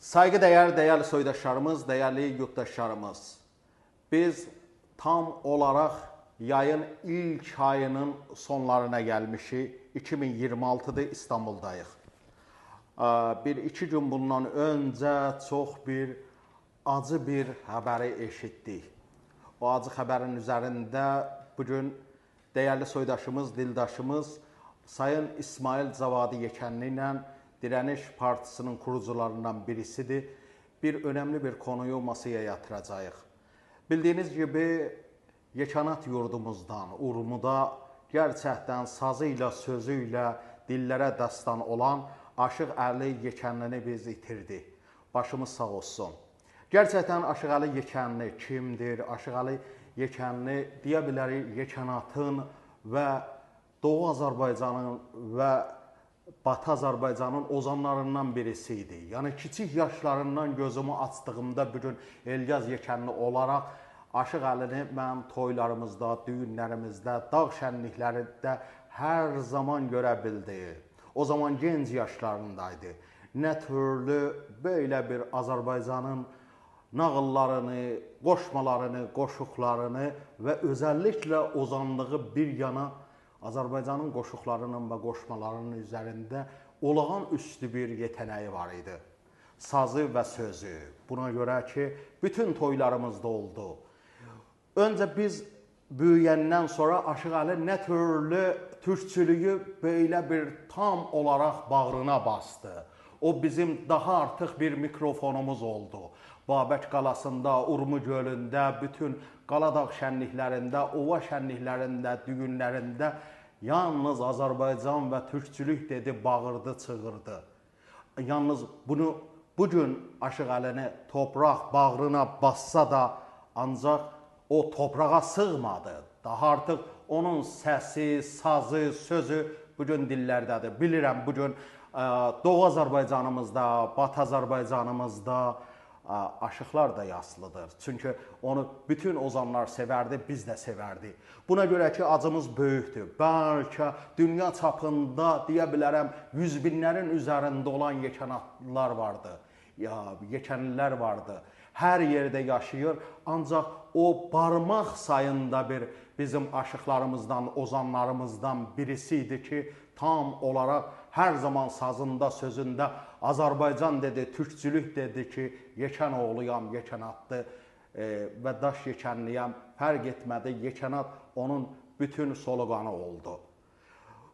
Saygıdeğer değerli soydaşlarımız, değerli yurttaşlarımız, biz tam olarak yayın ilk ayının sonlarına gelmişik. 2026'da İstanbul'dayıq. Bir iki gün bundan öncə çox bir acı bir xəbəri eşitdik. O acı xəbərin üzərində bugün değerli soydaşımız, dildaşımız Sayın İsmail Cavadi Yekənli ilə Direniş Partisinin kurucularından birisidir. Bir önemli bir konuyu masaya yatıracağıq. Bildiğiniz gibi Yekanat yurdumuzdan, Urmuda gerçekten sazıyla, sözüyle dillere destan olan Aşıq Əli Yekənlini biz itirdik. Başımız sağ olsun. Gerçekten Aşıq Əli Yekənli kimdir? Aşıq Əli Yekənli deyə bilərik Yekanatın və Doğu Azərbaycanın və Batı Azərbaycanın ozanlarından birisiydi. Yani kiçik yaşlarından gözümü açdığımda bugün Elyaz Yekənli olarak Aşıq Əlini mən toylarımızda, düğünlərimizdə, dağ şənliklərində hər zaman görə bildim. O zaman genç yaşlarındaydı. Nə türlü böyle bir Azərbaycanın nağıllarını, qoşmalarını, qoşuqlarını və özəlliklə ozanlığı bir yana Azərbaycanın qoşuqlarının və qoşmalarının üzərində olağanüstü bir yeteneği var idi. Sazı və sözü. Buna görə ki, bütün toylarımızda oldu. Öncə biz büyüyəndən sonra Aşıq Əli nə türlü türkçülüyü böyle bir tam olarak bağrına bastı. O bizim daha artık bir mikrofonumuz oldu. Babək qalasında, Urmu gölündə, bütün Qaladağ şənliklərində, ova şənliklərində, düğünlərində yalnız Azərbaycan və türkçülük dedi, bağırdı, çığırdı. Yalnız bunu bugün Aşıq Əlini topraq bağrına bassa da ancaq o toprağa sığmadı. Daha artıq onun səsi, sazı, sözü bugün dillərdədir. Bilirəm bugün Doğu Azərbaycanımızda, Batı Azərbaycanımızda aşıqlar da yaslıdır. Çünkü onu bütün ozanlar severdi, biz de severdik. Buna göre ki acımız böyükdür. Belki dünya çapında deyə bilərəm yüz binlərin üzerinde olan yekanatlılar vardı. Yekənlilər vardı. Her yerde yaşayır. Ancak o barmaq sayında bir bizim aşıqlarımızdan, ozanlarımızdan birisiydi ki tam olarak her zaman sazında, sözünde Azərbaycan dedi, türkçülük dedi ki, Yekən oğluyam, Yekanatlı və daş Yekənliyəm, fərq etmədi. Yekanat onun bütün soluğanı oldu.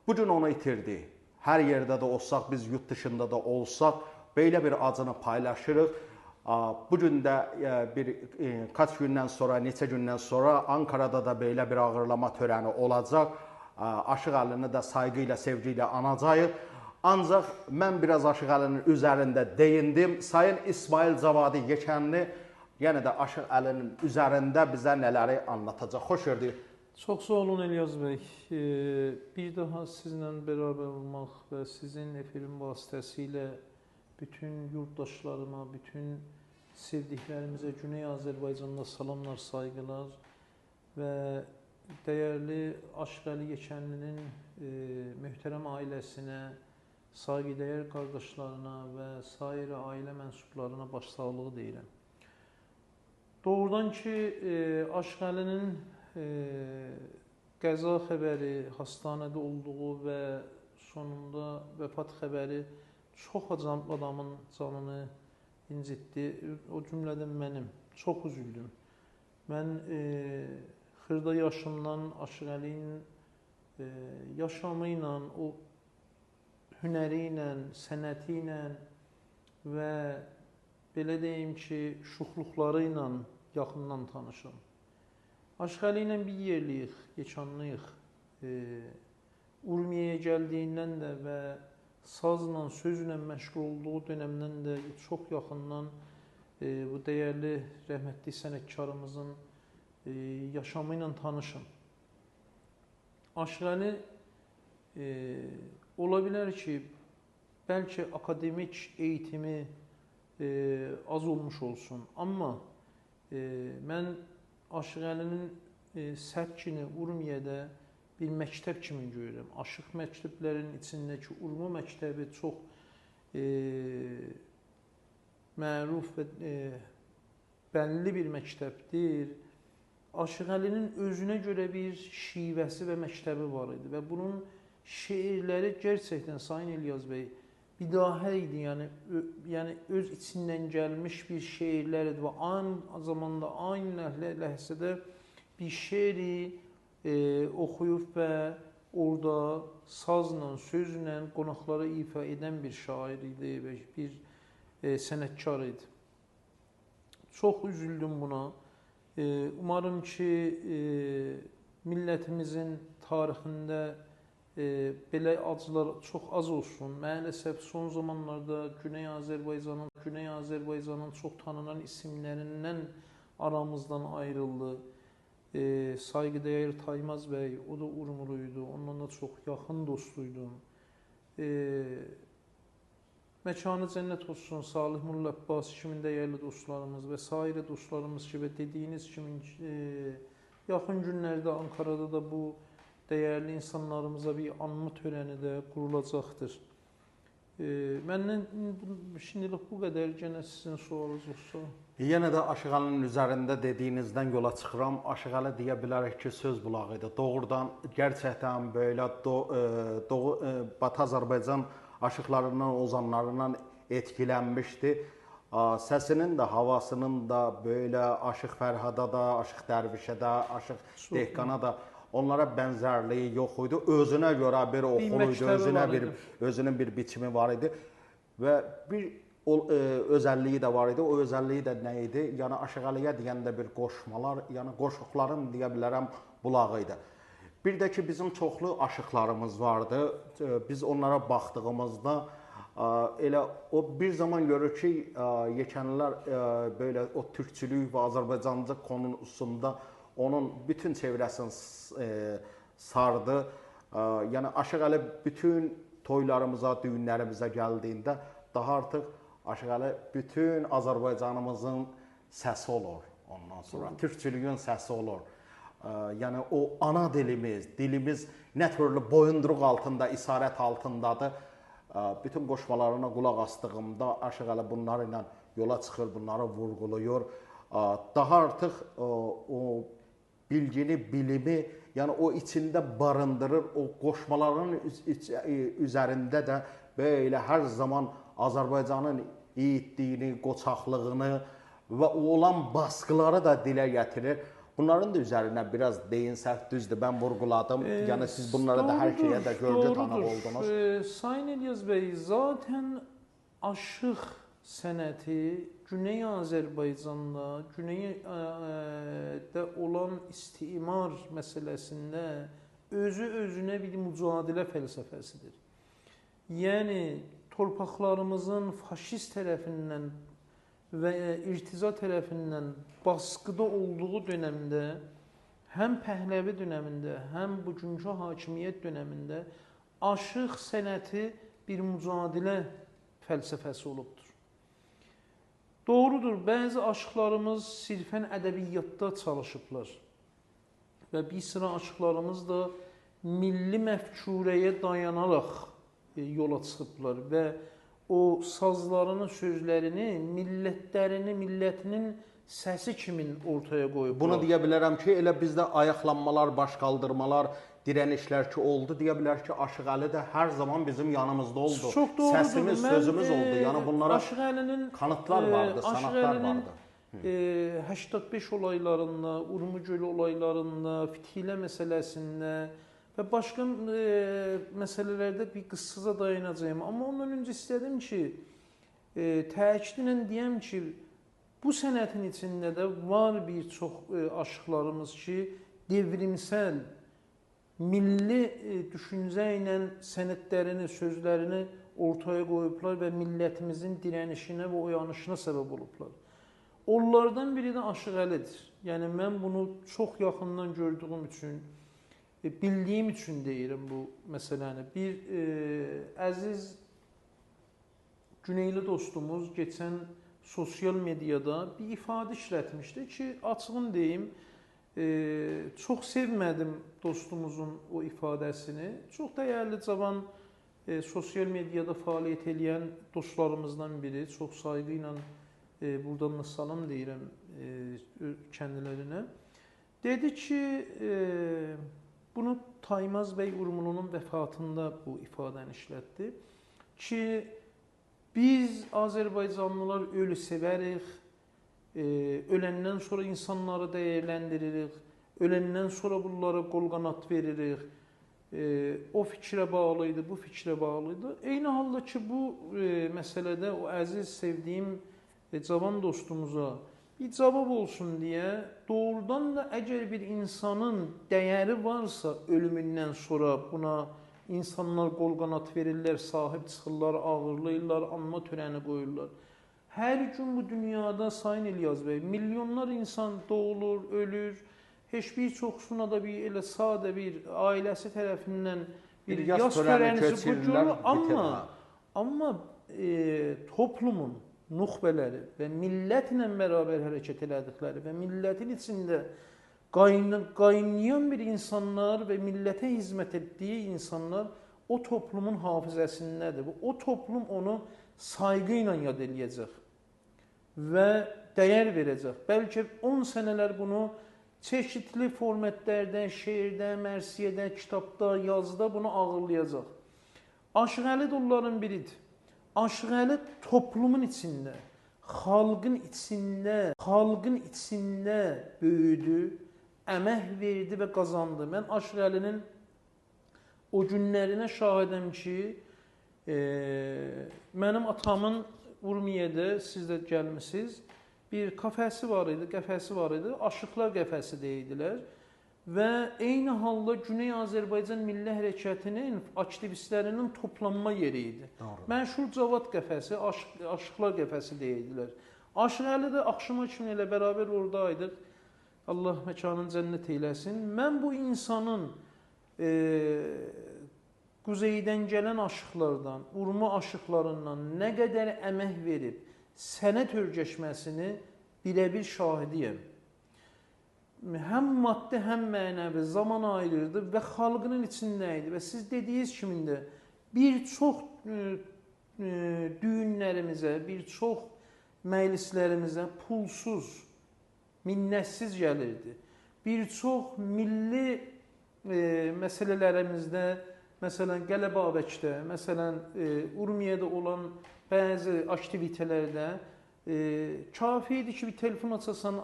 Bugün onu itirdi. Her yerde de olsak, biz yurt dışında da olsak, böyle bir acını paylaşırıq. Bugün de kaç gündən sonra, neçə gündən sonra Ankara'da da böyle bir ağırlama törəni olacaq. Aşıq Əlini də saygıyla, sevgiyle anacağıq. Ancaq mən biraz Aşıq Əlinin üzərində değindim. Sayın İsmail Cavadi Yekənli yenə də Aşıq Əlinin üzərində bizə nələri anlatacaq. Xoş gördük. Çox sağ olun İlyas bəy. Bir daha sizinlə beraber olmaq və sizin efirin vasitəsilə bütün yurttaşlarıma, bütün sevdiklərimizə Güney Azərbaycanda salamlar, saygılar və değerli Aşıq Əli Yekənlinin möhtərəm ailəsinə, saygıdeğer qardaşlarına və sair ailə mənsublarına başsağlığı deyirəm. Doğrudan ki, Aşıq Əlinin qəza xəbəri, hastanədə olduğu və sonunda vəfat xəbəri çox adamın canını incitdi. O cümlədən mənim. Çox üzüldüm. Mən xırda yaşımdan Aşıq Əlinin yaşamı ilə, o hünəri ilə, sənəti ilə və belə deyim ki, şuxluqları ilə yaxından tanışım. Aşıq Əli ilə bir yerliyik, yekanlıyıq. Urmiyəyə gəldiyindən də və sazla, sözlə məşğul olduğu dönəmdən də çox yaxından bu dəyərli, rəhmətli sənətkarımızın yaşamı ilə tanışım. Aşıq Əli ola bilər ki, bəlkə akademik eğitimi az olmuş olsun. Amma mən Aşıq Əlinin sərkini Urmiyədə bir məktəb kimi görürəm. Aşıq məktəblərinin içindəki Urmu məktəbi çox məruf və bəlli bir məktəbdir. Aşıq Əlinin özünə görə bir şivəsi və məktəbi var idi və bunun şeirləri gerçəkdən Sayın İlyas bəy bidahə idi, yəni öz içindən gəlmiş bir şeirlər idi və aynı zamanda aynı ləhzədə bir şeiri oxuyub və orada sazla, sözlə qonaqlara ifa edən bir şair idi və bir sənətkar idi. Çox üzüldüm buna. Umarım ki, millətimizin tarixində belə acılar çox az olsun. Maalesef son zamanlarda Güney Azərbaycanın çox tanınan isimlərindən aramızdan ayrıldı. Saygıdeğer Taymaz bəy, o da Urmuluydu, onunla da çox yaxın dostuydum. Məkanı cənnət olsun, Salih Molla Abbas kimi dəyərli dostlarımız və sairə dostlarımız ki, və dediyiniz kimi yaxın günlərdə Ankara'da da bu dəyərli insanlarımıza bir anma törəni də qurulacaqdır. Məndən şimdilik bu qədər, yenə sizin sualınız olsa. Yenə də Aşıq Əlinin üzərində dediyinizdən yola çıxıram. Aşıq Əli deyə bilərik ki, söz bulağı idi. Doğrudan, gerçəkdən belə Batı Azərbaycan aşıqlarından, ozanlarından etkilənmişdi. Səsinin də, havasının da böyle Aşıq Fərhada da, Aşıq Dərvişə də, Aşıq Dehqana da onlara bənzərliyi yox idi. Özünə görə bir oxuluydu, özünün bir biçimi var idi və bir özəlliyi də var idi. O özəlliyi də nə idi? Yəni Aşıq Əliyə deyəndə bir qoşmalar, yəni qoşuqların deyə bilərəm bulağı idi. Bir də ki, bizim çoxlu aşıqlarımız vardı. Biz onlara baxdığımızda elə o bir zaman görür ki, yekənlər böyle o türkçülük və Azərbaycancı konusunda onun bütün çevrəsini sardı. Yəni Aşıq Əli bütün toylarımıza, düğünlərimizə gəldiyində daha artıq Aşıq Əli bütün Azərbaycanımızın səsi olur ondan sonra. Türkçülüyün səsi olur. Yəni o ana dilimiz nə türlü boyunduruq altında, isarət altındadır. Bütün qoşmalarına qulaq asdığımda Aşıq Əli bunları ilə yola çıxır, bunları vurğulayır. Daha artıq o bilgini, bilimi, yəni o içində barındırır. O qoşmaların üzərində də böyle hər zaman Azərbaycanın yiğitliğini, qoçaqlığını və olan baskıları da dilə gətirir. Bunların da üzərinə biraz deyinsək düzdür, mən vurguladım. Yəni siz bunlara da hər şeyə də görgü tanıq oldunuz. Sayın İlyas bəy, zaten aşıq sənəti Güney Azərbaycanda, Güneydə olan istimar məsələsində özünə bir mücadilə fəlsəfəsidir. Yəni torpaqlarımızın faşist tərəfindən və irtiza tərəfindən baskıda olduğu dönəmdə, həm Pəhləvi dönəmində, həm bugünkü hakimiyyət dönəmində aşıq sənəti bir mücadilə fəlsəfəsi olubdur. Doğrudur, bəzi aşıqlarımız sirfən ədəbiyyatda çalışıblar və bir sıra aşıqlarımız da milli məfkurəyə dayanaraq yola çıxıblar və o sazlarını, sözlərini, millətinin səsi kimin ortaya qoyublar. Bunu deyə bilərəm ki, elə bizdə ayaqlanmalar, baş qaldırmalar, dirənişlər ki oldu, deyə bilər ki, Aşıq Əli də hər zaman bizim yanımızda oldu. Çox doğrudur. Səsimiz, sözümüz oldu. Yəni bunlara kanıtlar vardı, sanatlar vardı. 85 olaylarında, Urmugöl olaylarında, Fithilə məsələsində və başqa məsələlərdə bir qıssaca dayanacağım. Amma ondan öncə istədim ki, təkidlə deyəm ki, bu sənətin içində də var bir çox aşıqlarımız ki, devrimsel, milli düşüncə ilə sənətlərini, sözlərini ortaya qoyublar və millətimizin dirənişinə və oyanışına səbəb olublar. Onlardan biri də Aşıq Əlidir. Yəni, mən bunu çox yaxından gördüyüm üçün, bildiyim üçün deyirəm bu məsələni. Bir əziz Güneyli dostumuz keçən sosial mediada bir ifadə işlətmişdi ki, açığın deyim, çox sevmədim dostumuzun o ifadəsini. Çox dəyərli cavan sosial mediada fəaliyyət edən dostlarımızdan biri, çox sayğı ilə buradan da salam deyirəm kəndlərinə. Dedi ki, bunu Taymaz bəy Urmulunun vəfatında bu ifadəni işlətdi ki, biz Azərbaycanlılar ölü sevərik, öləndən sonra insanları dəyərləndiririk, öləndən sonra bunlara qol-qanat veririk. O fikrə bağlı idi, bu fikrə bağlı idi. Eyni halda ki, bu məsələdə o əziz, sevdiyim cavan dostumuza bir cavab olsun deyə, doğrudan da əgər bir insanın dəyəri varsa ölümündən sonra buna insanlar qol-qanat verirlər, sahib çıxırlar, ağırlayırlar, anma törəni qoyurlar. Hər gün bu dünyada, Sayın İlyas bəy, milyonlar insan doğulur, ölür. Heç bir çoxsuna da bir elə sadə bir ailəsi tərəfindən bir yas törənisi qurulur. Amma toplumun nuxbələri və millətlə bərabər hərəkət elədikləri və millətin içində qaynayan bir insanlar və millətə hizmət etdiyi insanlar o toplumun hafizəsindədir. O toplum onu sayğı ilə yad eləyəcək və dəyər verəcək. Bəlkə 10 sənələr bunu çeşitli formatlərdə, şeirdə, mərsiyədə, kitabda, yazıda bunu ağırlayacaq. Aşıq Əli də onların biridir. Aşıq Əli toplumun içində, xalqın içində böyüdü, əmək verdi və qazandı. Mən Aşıq Əlinin o günlərinə şahidəm ki, mənim atamın Urmiyədə, siz də gəlmisiniz, bir kafəsi var idi, qəfəsi var idi, Aşıqlar qəfəsi deyildilər və eyni halda Güney Azərbaycan Milli Hərəkətinin aktivistlərinin toplanma yeri idi. Məşhur Cavad qəfəsi, Aşıqlar qəfəsi deyildilər. Aşıq Əli də axşama kimi ilə bərabər oradaydıq. Allah məkanını cənnət eyləsin. Mən bu insanın quzeydən gələn aşıqlardan, Urma aşıqlarından nə qədər əmək verib, sənət örgəşməsini birəbir şahidiyəm. Həm maddi, həm mənəvi zaman ayırırdı və xalqının içində idi. Və siz dediyiniz kimi də bir çox düyünlərimizə, bir çox məclislərimizə pulsuz, minnətsiz gəlirdi. Bir çox milli məsələlərimizdə, məsələn, Qələbabəkdə, məsələn, Urmiyədə olan bəzi aktivitelərdə kafi idi ki, bir telefon açasan,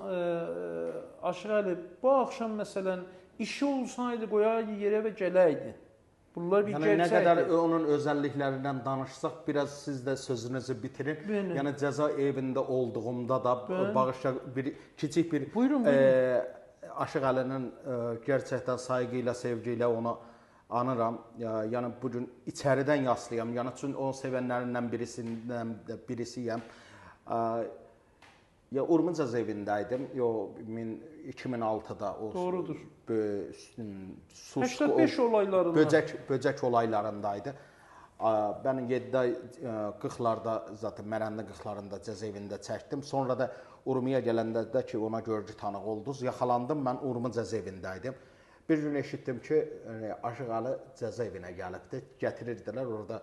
Aşıq Əli, bu axşam məsələn, işi olsaydı, qoyaydı yerə və gələydi. Bunlar bir gerçəkdir. Nə qədər onun özəlliklərindən danışsaq, biraz siz də sözünüzü bitirin. Yəni, cəza evində olduğumda da bağışla kiçik bir Aşıq Əlinin gerçəkdən sayğı ilə, sevgi ilə onu anıram. Yəni, bugün içəridən yaslıyam. Yəni, çünki onu sevənlərindən birisiyəm. Urmu cəza evindəydim. 2006-da. Doğrudur. 85 olaylarında. Böcək olaylarındaydı. Ben 7 ay 40'larda zaten Mərəndə 40'larında cəza evində çəkdim. Sonra da Urmuya gələndə də ki, ona görgü tanıq oldunuz. Yaxalandım, mən Urmu cəza evindəydim. Bir gün eşitdim ki, Aşıq Əli cəza evinə gəlibdi. Gətirirdilər orada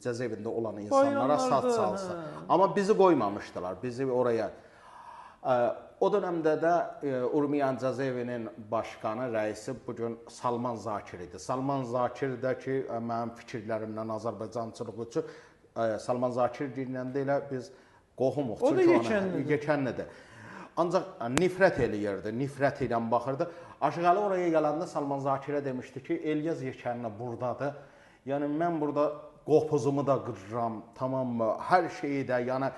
cəza evində olan insanlara saz çalsın. Amma bizi qoymamışdılar, bizi oraya. O dönemdə də Urmiyan cəza evinin başqanı, rəisi bugün Salman Zakir idi. Salman Zakir də ki, mənim fikirlərimdən Azərbaycançılıq üçün Salman Zakir deyəndə elə biz qohumuq. O da yekənlidir. Ancaq nifrət eləyirdi, nifrət ilə baxırdı. Aşıq Əli oraya gələndə Salman Zakirə demişdi ki, Elyaz yekənli buradadır. Yəni, mən burada qopuzumu da qırıram, tamam mı? Hər şeyi də, yəni,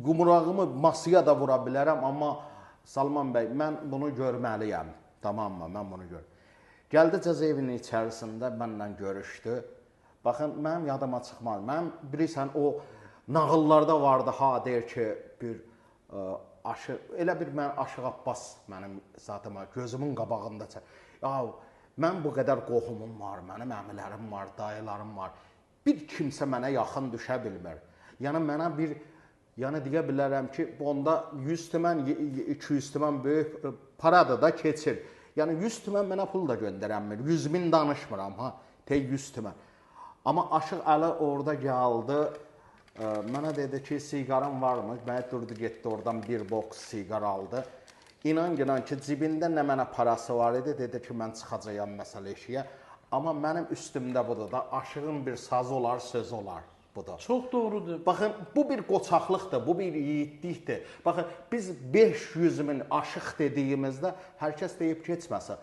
qumrağımı masaya da vura bilərəm, amma Salman bəy, mən bunu görməliyəm, tamam mı? Mən bunu görməliyəm. Gəldi cəza evinin içərisində mənlə görüşdü. Baxın, mənim yadıma çıxmadı. Mən bilirsən, o nağıllarda vardı, deyir ki, bir elə bir mən Aşıq Abbas mənim zatıma gözümün qabağında çək. Mən bu qədər qohumum var, mənim əmilərim var, dayılarım var. Bir kimsə mənə yaxın düşə bilmir. Yəni, mənə bir, yəni deyə bilərəm ki, onda 100 tümən, 200 tümən böyük paradır da keçir. Yəni, 100 tümən mənə pul da göndərənmir. 100 min danışmıram, 100 tümən. Amma Aşıq Əli orada gəldi, Mənə dedi ki, siqaram varmı? Mənə durdu getdi oradan bir boks siqar aldı. İnan ki, cibində nə mənə parası var idi, dedi ki, mən çıxacağam məsələ işiyə. Amma mənim üstümdə budur da, aşığın bir sazı olar, sözü olar. Budur. Çox doğrudur. Baxın, bu bir qoçaqlıqdır, bu bir yiğitlikdir. Baxın, biz 500 min aşıq dediyimizdə hər kəs deyib keçməsə,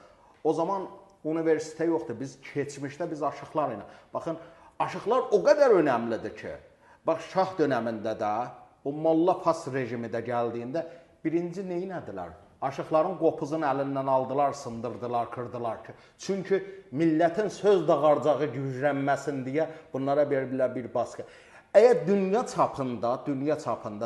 o zaman universitet yoxdur, biz keçmişdə biz aşıqlar ilə. Baxın, aşıqlar o qədər önəmlidir ki, bax, şah dönəmində də, o molla pas rejimi də gəldiyində birinci neynədilər? Aşıqların qopuzun əlindən aldılar, sındırdılar, kırdılar ki. Çünki millətin söz dağarcağı güclənməsin deyə bunlara verilən bir baskı. Əgər dünya çapında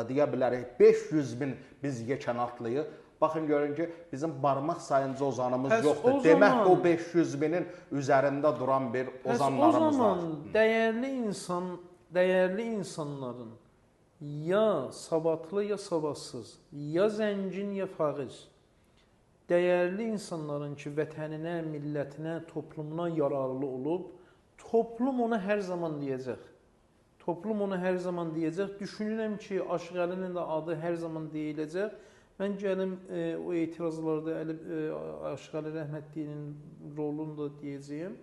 deyə bilərik 500 min biz yekən atlıyıq. Baxın görün ki, bizim barmaq sayınca ozanımız yoxdur. Demək o 500 binin üzərində duran bir ozanlarımız var. O zaman dəyərli insanların ya savadlı, ya savadsız, ya zəngin, ya faiz. Dəyərli insanların ki, vətəninə, millətinə, toplumuna yararlı olub, toplum ona hər zaman deyəcək. Toplum ona hər zaman deyəcək. Düşünürəm ki, Aşıq Əlinin də adı hər zaman deyiləcək. Mən gəlim o etirazlarda Aşıq Əli rəhmətlinin rolunu da deyəcəyim.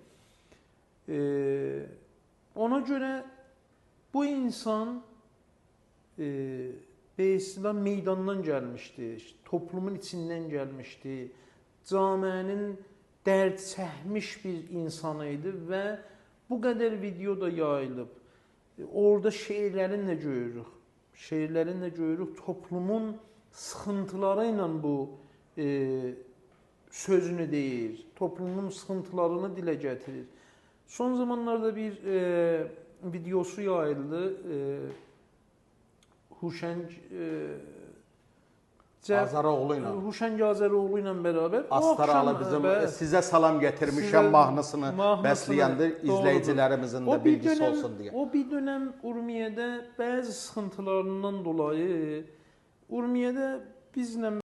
Ona görə bu insan İslam meydandan gəlmişdi, toplumun içindən gəlmişdi, camiənin dərd çəkmiş bir insan idi və bu qədər video da yayılıb. Orada şeirlərinlə görürük, toplumun sıxıntıları ilə bu sözünü deyir, toplumun sıxıntılarını dilə gətirir. Son zamanlarda bir videosu yayıldı. Huşəng Azəroğlu ilə bərabər. Astaralı bizim sizə salam gətirmişəm mahnısını bəsləyəndir, izləyicilərimizin də bilgisi olsun deyə. O bir dönəm Urmiyədə bəzi sıxıntılarından dolayı Urmiyədə bizlə